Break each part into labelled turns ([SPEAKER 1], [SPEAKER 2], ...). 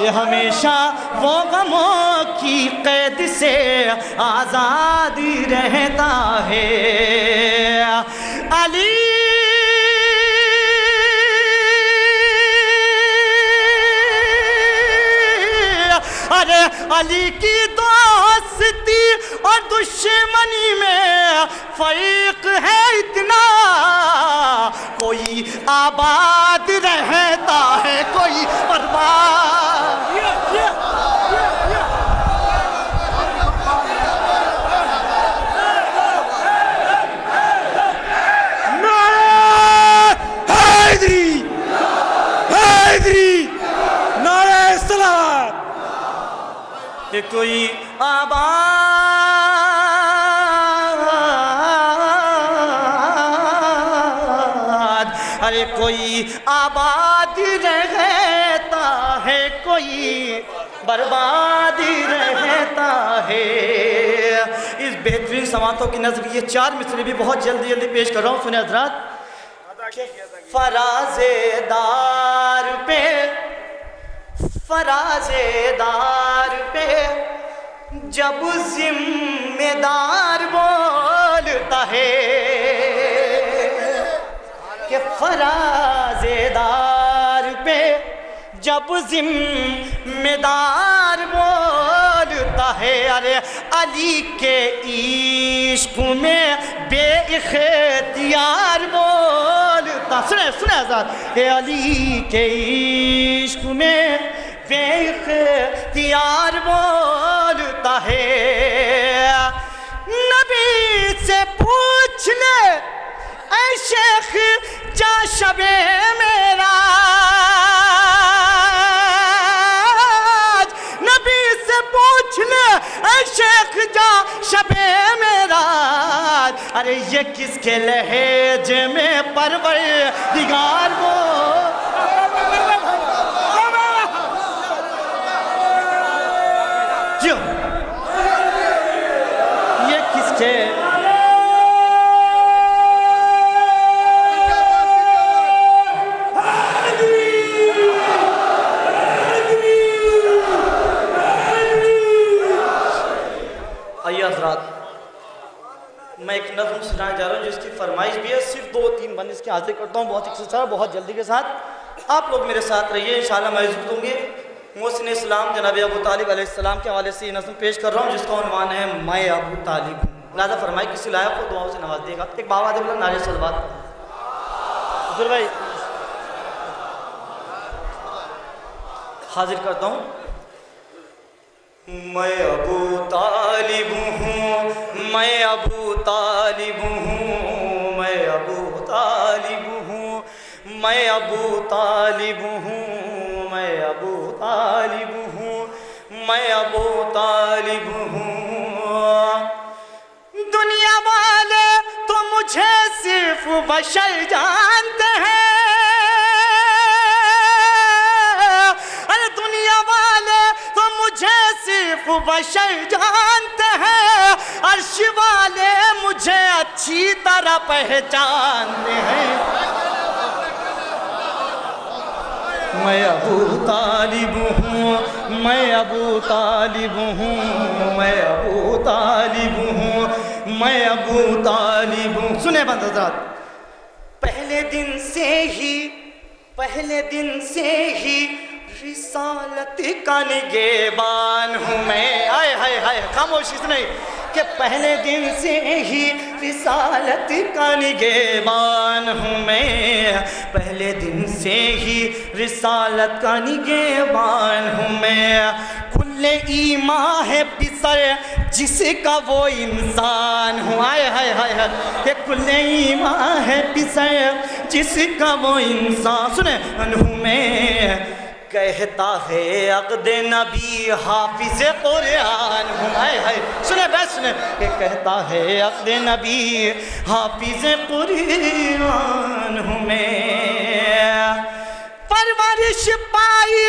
[SPEAKER 1] یہ ہمیشہ وہ غموں کی قید سے آزاد رہتا ہے علی ارے علی کی دوستی اور دشمنی میں فرق ہے اتنا کوئی آباد رہتا ہے کوئی برباد
[SPEAKER 2] حیدری حیدری نعرہ الصلوات
[SPEAKER 1] کہ کوئی آباد ارے کوئی آباد رہتا ہے کوئی برباد رہتا ہے اس بہترین سماعتوں کی نظر یہ 4 مصرے بھی بہت جلدی پیش کر رہا ہوں سنیں حضرات فراز دار پہ جب ذمہ دار بولتا ہے کہ فراز دار پہ جب ذمہ دار بولتا ہے ارے علی کے عشق میں بے اختیار بولتا سنیں حضرات کہ علی کے عشق میں بے اختیار بولتا ہے نبی سے پوچھ لے اے شیخ جا شب معراج نبی سے پوچھ لے اے شیخ جا شب معراج ارے یہ کس کے لہجے میں پروردگار وہ یہ کس کے آئیے حضرات میں ایک نظم سنانے جا رہا ہوں جس کی فرمائش بھی ہے صرف 2-3 بند اس کی حاضر کرتا ہوں بہت اختصار بہت جلدی کے ساتھ آپ لوگ میرے ساتھ رہیے انشاءاللہ میں عزت دوں گی محسن اسلام جناب ابو طالب علیہ السلام کے حوالے سے یہ نظم پیش کر رہا ہوں جس کا عنوان ہے میں ابو طالب لہذا فرمائی کسی لائق کو دعاؤں سے نواز دے گا ایک بابا دے بلا نعرہ صلوات حضور بھائی حاضر کرتا ہوں میں ابو طالب ہوں میں ابو طالب ہوں میں ابو طالب ہوں میں ابو طالب ہوں میں ابو طالب ہوں میں ابو طالب ہوں دنیا والے تو مجھے صرف بشر جانتے ہیں ارے دنیا والے تو مجھے صرف بشر جانتے ہیں عرش والے مجھے اچھی طرح پہچانتے ہیں میں ابو طالب ہوں میں ابو طالب ہوں میں ابو طالب ہوں میں ابو طالب ہوں سنیں بند حضرات پہلے دن سے ہی رسالت کا نگہبان ہوں میں آئے ہائے ہائے خاموشی سے نہیں کہ پہلے دن سے ہی رسالت کا نگہبان ہوں میں پہلے دن سے ہی رسالت کا نگہبان ہوں میں کل ایمان ہے پسر جس کا وہ انسان ہوں آئے ہائے ہائے کہ کل ایمان ہے پسر جس کا وہ انسان سنیں ہوں میں کہتا ہے عقد نبی حافظ قرآن ہوں آئے ہائے سنیں بس سنیں کہ کہتا ہے عقد نبی حافظ قرآن ہوں میں پرورش پائی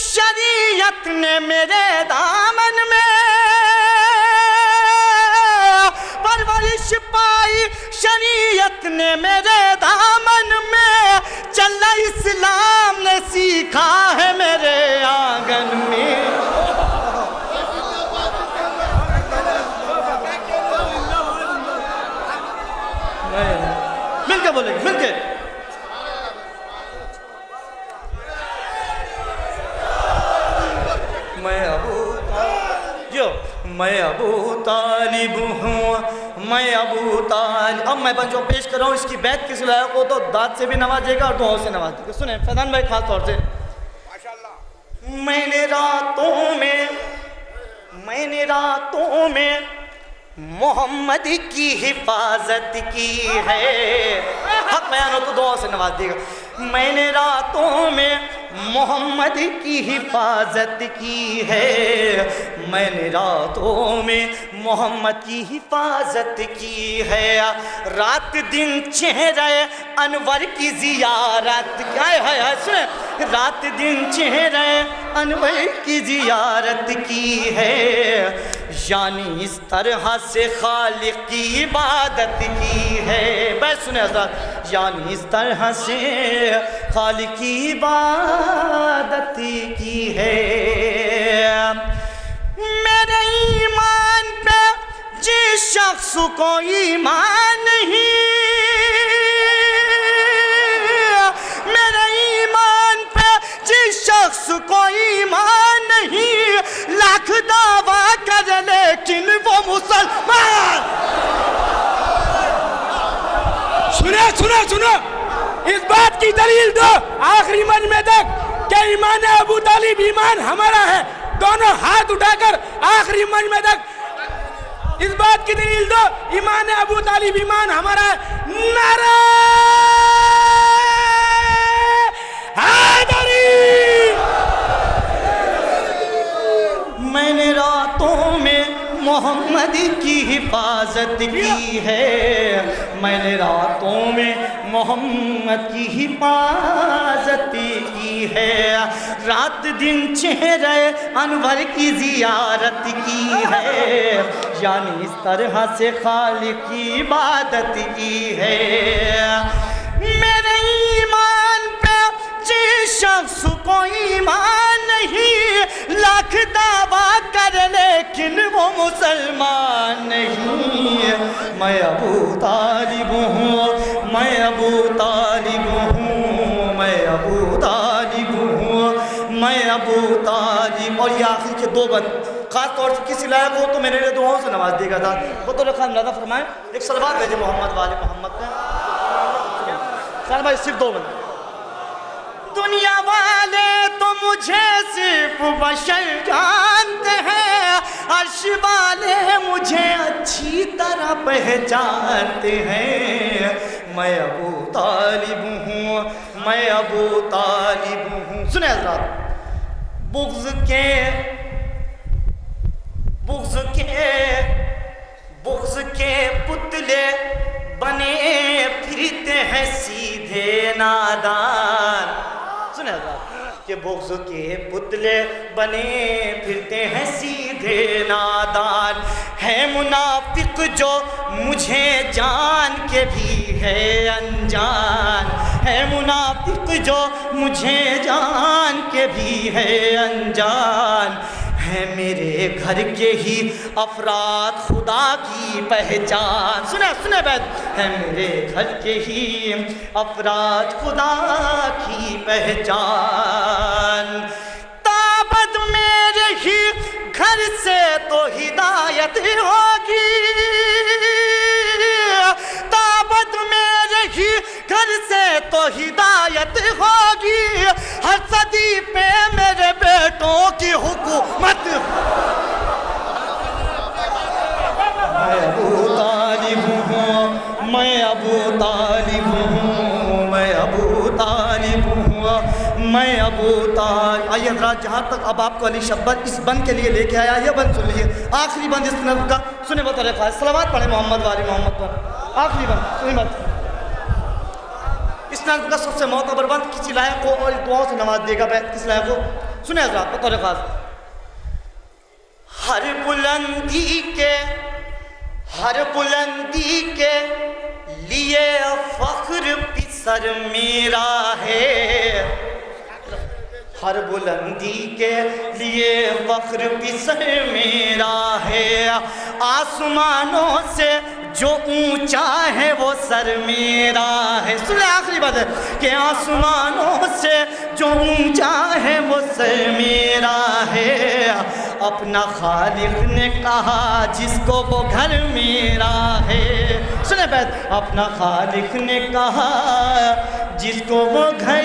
[SPEAKER 1] شریعت نے میرے دامن میں پرورش پائی شریعت نے میرے دامن میں چل اسلام نے سیکھا ہے میرے آنگن بولیں گے مل کے؟ میں ابو طالب ہوں، میں ابو طالب. اب میں جو پیش کر رہا ہوں اس کی بیعت کسی لائق ہو تو داد سے بھی نوازے گا اور دعاؤں سے نوازے گا. سنیں فیضان بھائی خاص طور سے. میں نے راتوں میں محمد کی حفاظت کی ہے. حق بیان ہو تو دعاؤں سے نواز دے گا. میں نے راتوں میں محمد کی حفاظت کی ہے، میں نے راتوں میں محمد کی حفاظت کی ہے. رات دن چہرہ انور کی زیارت ہے. رات دن چہرہ انور کی زیارت کی ہے، یعنی اس طرح سے خالق کی عبادت کی ہے. بس سنیں حضرات، یعنی اس طرح سے خالق کی عبادت کی ہے. میرے ایمان پہ جس شخص کو ایمان نہیں، میرے ایمان پہ جس شخص کو ایمان نہیں، لاکھ دعویٰ کر لیکن وہ مسلمان.
[SPEAKER 2] سنو اس بات کی دلیل دو آخری مجمع تک کہ ایمان ابو طالب ایمان ہمارا ہے. دونوں ہاتھ اٹھا کر آخری مجمع تک اس بات کی دلیل دو ایمان ابو طالب ایمان ہمارا ہے. نعرہ حیدری.
[SPEAKER 1] میں نے راتوں میں محمد کی حفاظت کی ہے، میں نے راتوں میں محمد کی حفاظت کی ہے. رات دن چہرہ انور کی زیارت کی ہے، یعنی اس طرح سے خالق کی عبادت کی ہے. میرے ایمان پہ جس شخص کو ایمان نہیں، لاکھ دعویٰ کر لیکن وہ مسلمان نہیں. میں ابو طالب ہوں، میں ابو طالب ہوں، میں ابو طالب ہوں، میں ابو طالب. اور یہ آخر کے دو بند خاص طور سے کسی لائق ہو تو میرے لیے دعاؤں سے نواز دے گا تھا. بطور خان ملادہ فرمائیں ایک صلوات بھیجے محمد والے محمد پہ. سال بھائی صرف دو بند. دنیا والے تو مجھے صرف بشر جانتے ہیں، عرش والے مجھے اچھی طرح پہچانتے ہیں. میں ابو طالب ہوں، میں ابو طالب ہوں. سنیں حضرات، بغض کے پتلے بنے پھرتے ہیں سیدھے نادان. سنیں حضرات کہ بغض کے پتلے بنے پھرتے ہیں سیدھے نادان. ہے منافق جو مجھے جان کے بھی ہے انجان، ہے منافق جو مجھے جان کے بھی ہے انجان. ہے میرے گھر کے ہی افراد خدا کی پہچان. سنیں بیت، ہے میرے گھر کے ہی افراد خدا کی پہچان. تابد میرے ہی گھر سے تو ہدایت ہوگی، تابد میرے ہی گھر سے تو ہدایت ہوگی. ہر صدی پہ میرے بیٹوں کی حکومت. میں ابو طالب ہوں، میں ابو طالب ہوں، میں ابو طالب ہوں، میں ابو طالب. آئیے حضرات جہاں تک اب آپ کو علی شبت اس بند کے لیے لے کے آیا، یہ بند سن لیجیے. آخری بند اس نظم کا سنیں بطور خاص. صلوات پڑھیں محمد والی محمد پر. آخری بند سنیں بند اس نظم کا سب سے معتبر بند. کسی لائق کو اور دعاؤں سے نواز دے گا بیت کس لائق کو. سنیں حضرات بطور خاص. ہر بلندی کے لیے فخر پسر میرا ہے، ہر بلندی کے لیے فخر پسر میرا ہے. آسمانوں سے جو اونچا ہے وہ سر میرا ہے. سنیں آخری بات ہے کہ آسمانوں سے جو اونچا ہے وہ سر میرا ہے. اپنا خالق نے کہا جس کو وہ گھر میرا ہے. سنیں بات, اپنا خالق نے کہا جس کو وہ گھر